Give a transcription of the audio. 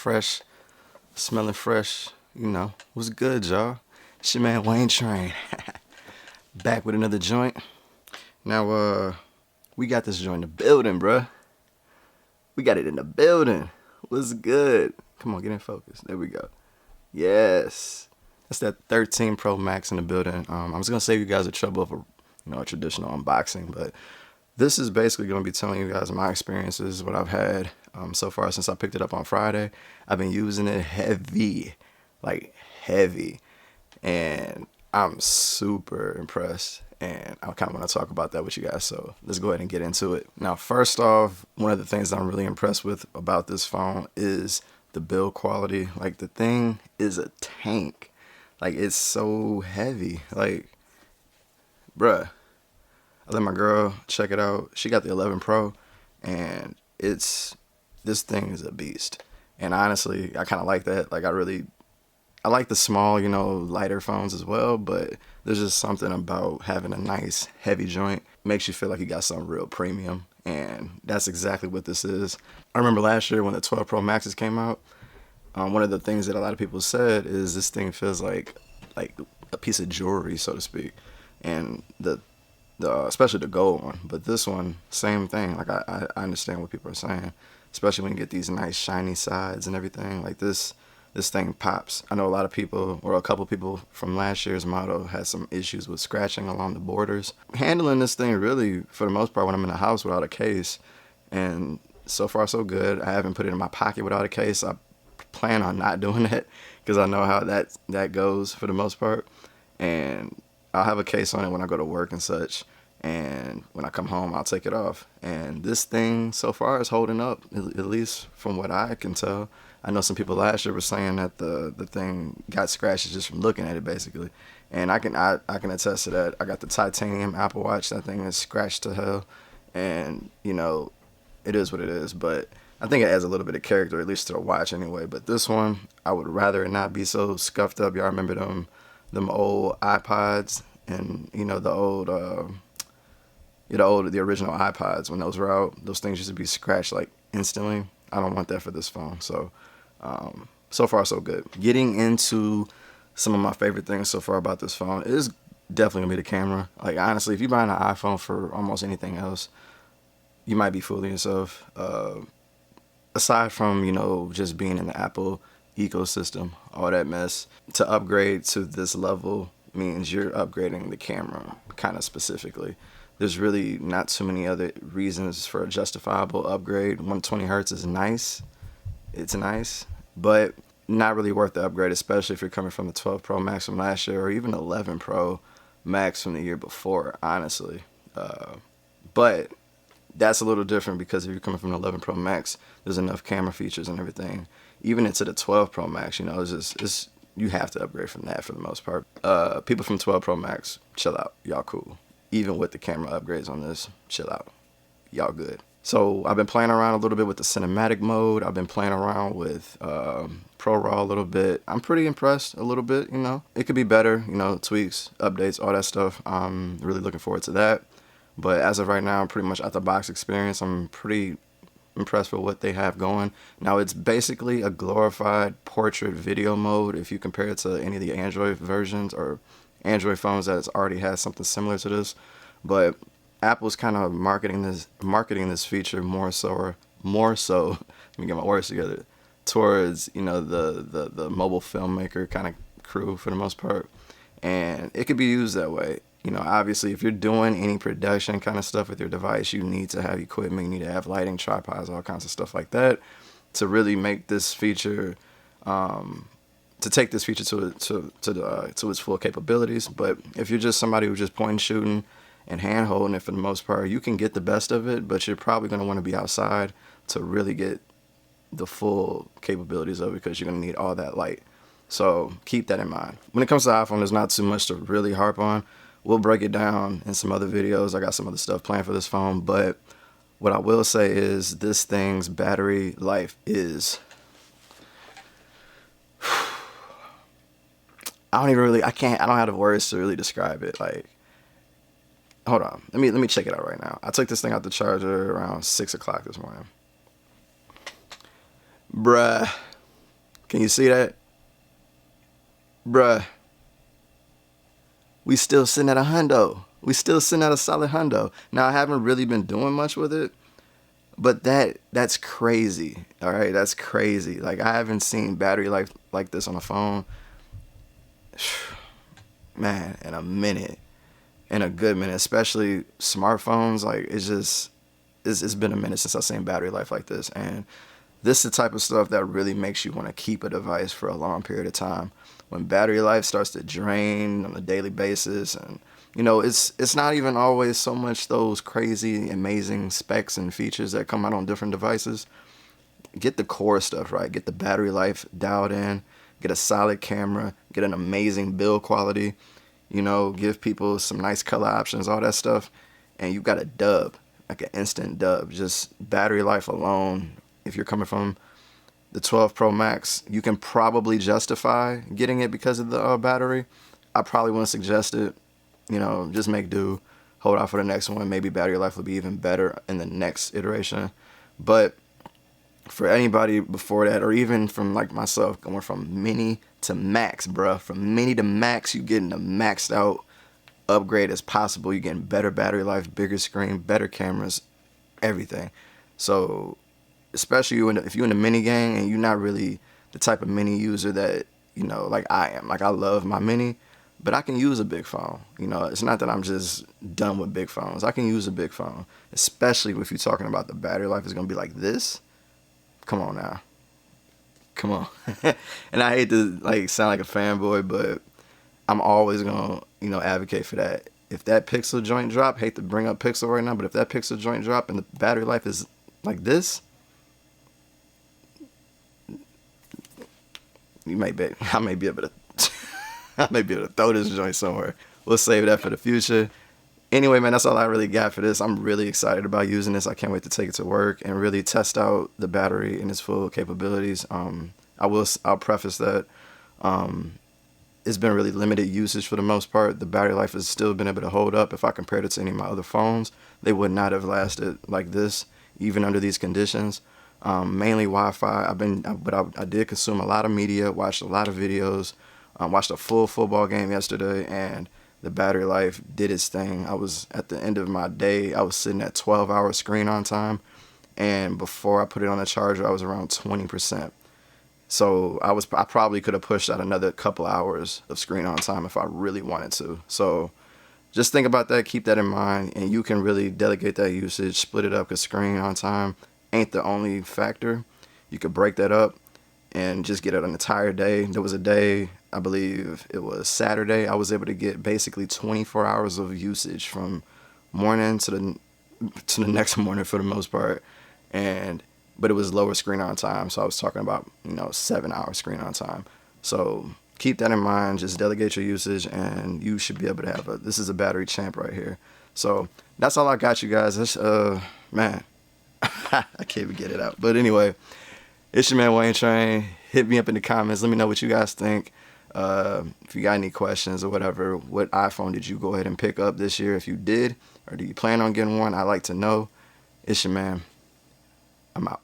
fresh, smelling fresh. You know, what's good, y'all? It's your man Wayne Train. Back with another joint. Now, we got this joint in the building, bruh. We got it in the building. What's good? Come on, get in focus. There we go. Yes. That's that 13 Pro Max in the building. I was going to save you guys the trouble of a traditional unboxing, but this is basically going to be telling you guys my experiences, what I've had so far since I picked it up on Friday. I've been using it heavy, like heavy, and I'm super impressed, and I kind of want to talk about that with you guys, so let's go ahead and get into it. Now, first off, one of the things that I'm really impressed with about this phone is the build quality. Like, the thing is a tank. Like, it's so heavy. Like, bruh, I let my girl check it out. She got the 11 Pro, and this thing is a beast. And honestly, I kind of like that. Like, I like the small, lighter phones as well, but there's just something about having a nice, heavy joint. Makes you feel like you got something real premium, and that's exactly what this is. I remember last year when the 12 Pro Maxes came out, one of the things that a lot of people said is this thing feels like a piece of jewelry, so to speak. And the especially the gold one, but this one, same thing. Like, I understand what people are saying, especially when you get these nice shiny sides and everything. Like, this thing pops. I know a lot of people, or a couple people from last year's model, had some issues with scratching along the borders. Handling this thing really, for the most part, when I'm in the house without a case, and so far so good. I haven't put it in my pocket without a case. I plan on not doing that because I know how that goes for the most part. And I'll have a case on it when I go to work and such. And when I come home, I'll take it off. And this thing so far is holding up, at least from what I can tell. I know some people last year were saying that the thing got scratches just from looking at it, basically. And I can attest to that. I got the titanium Apple Watch. That thing is scratched to hell. And, it is what it is. But I think it adds a little bit of character, at least to the watch anyway. But this one, I would rather it not be so scuffed up. Y'all remember them old iPods and, the original iPods when those were out. Those things used to be scratched like instantly. I don't want that for this phone. So, so far so good. Getting into some of my favorite things so far about this phone is definitely gonna be the camera. Like, honestly, if you're buying an iPhone for almost anything else, you might be fooling yourself. Aside from, just being in the Apple ecosystem, all that mess, to upgrade to this level means you're upgrading the camera kind of specifically. There's really not too many other reasons for a justifiable upgrade. 120 hertz is nice. It's nice, but not really worth the upgrade, especially if you're coming from the 12 Pro Max from last year or even 11 Pro Max from the year before, honestly. But that's a little different because if you're coming from the 11 Pro Max, there's enough camera features and everything. Even into the 12 Pro Max, it's you have to upgrade from that for the most part. People from 12 Pro Max, chill out. Y'all cool. Even with the camera upgrades on this, chill out. Y'all good. So I've been playing around a little bit with the cinematic mode. I've been playing around with ProRAW a little bit. I'm pretty impressed a little bit, It could be better, tweaks, updates, all that stuff. I'm really looking forward to that. But as of right now, pretty much out the box experience, I'm pretty impressed with what they have going. Now, it's basically a glorified portrait video mode if you compare it to any of the Android versions or Android phones that already has something similar to this. But Apple's kind of marketing this feature more so let me get my words together, towards the mobile filmmaker kind of crew for the most part, and it could be used that way. Obviously, if you're doing any production kind of stuff with your device, you need to have equipment, you need to have lighting, tripods, all kinds of stuff like that to really make this feature, to take this feature to its full capabilities. But if you're just somebody who's just point and shooting and hand holding it for the most part, you can get the best of it, but you're probably going to want to be outside to really get the full capabilities of it because you're going to need all that light. So keep that in mind. When it comes to iPhone, there's not too much to really harp on. We'll break it down in some other videos. I got some other stuff planned for this phone, but what I will say is this thing's battery life is, I don't have the words to really describe it. Like, hold on, let me check it out right now. I took this thing out the charger around 6 o'clock this morning. Bruh, Can you see that? Bruh, we still sitting at a hundo. We still sitting at a solid hundo. Now, I haven't really been doing much with it, but that's crazy. All right, that's crazy. Like, I haven't seen battery life like this on a phone, man, in a minute. In a good minute, especially smartphones. Like, it's been a minute since I've seen battery life like this. And this is the type of stuff that really makes you want to keep a device for a long period of time. When battery life starts to drain on a daily basis, and it's not even always so much those crazy, amazing specs and features that come out on different devices. Get the core stuff right. Get the battery life dialed in. Get a solid camera. Get an amazing build quality. Give people some nice color options, all that stuff, and you got a dub, like an instant dub. Just battery life alone. If you're coming from the 12 Pro Max, you can probably justify getting it because of the battery. I probably wouldn't suggest it. Just make do. Hold out for the next one. Maybe battery life will be even better in the next iteration. But for anybody before that, or even from like myself, going from mini to max, bruh. From mini to max, you getting the maxed out upgrade as possible. You're getting better battery life, bigger screen, better cameras, everything. So especially if you're in the mini gang and you're not really the type of mini user that, like I am. Like, I love my mini, but I can use a big phone. It's not that I'm just done with big phones. I can use a big phone, especially if you're talking about the battery life is going to be like this. Come on now. Come on. And I hate to sound like a fanboy, but I'm always going to, advocate for that. If that Pixel joint drop, hate to bring up Pixel right now, but if that Pixel joint drop and the battery life is like this, I may be able to I may be able to throw this joint somewhere. We'll save that for the future. Anyway, man, that's all I really got for this. I'm really excited about using this. I can't wait to take it to work and really test out the battery and its full capabilities. I'll preface that it's been really limited usage for the most part. The battery life has still been able to hold up. If I compared it to any of my other phones, they would not have lasted like this, even under these conditions. Mainly Wi-Fi. But I did consume a lot of media, watched a lot of videos, watched a full football game yesterday, and the battery life did its thing. I was at the end of my day, I was sitting at 12-hour screen on time, and before I put it on the charger, I was around 20%. So I probably could have pushed out another couple hours of screen on time if I really wanted to. So just think about that, keep that in mind, and you can really delegate that usage, split it up, because screen on time ain't the only factor. You could break that up and just get it an entire day. There was a day, I believe it was Saturday, I was able to get basically 24 hours of usage from morning to the next morning for the most part. But it was lower screen on time, so I was talking about 7-hour screen on time. So keep that in mind. Just delegate your usage, and you should be able to have this is a battery champ right here. So that's all I got, you guys. This, man, I can't even get it out. But anyway, it's your man Wayne Train. Hit me up in the comments. Let me know what you guys think. If you got any questions or whatever, what iPhone did you go ahead and pick up this year? If you did, or do you plan on getting one? I'd like to know. It's your man. I'm out.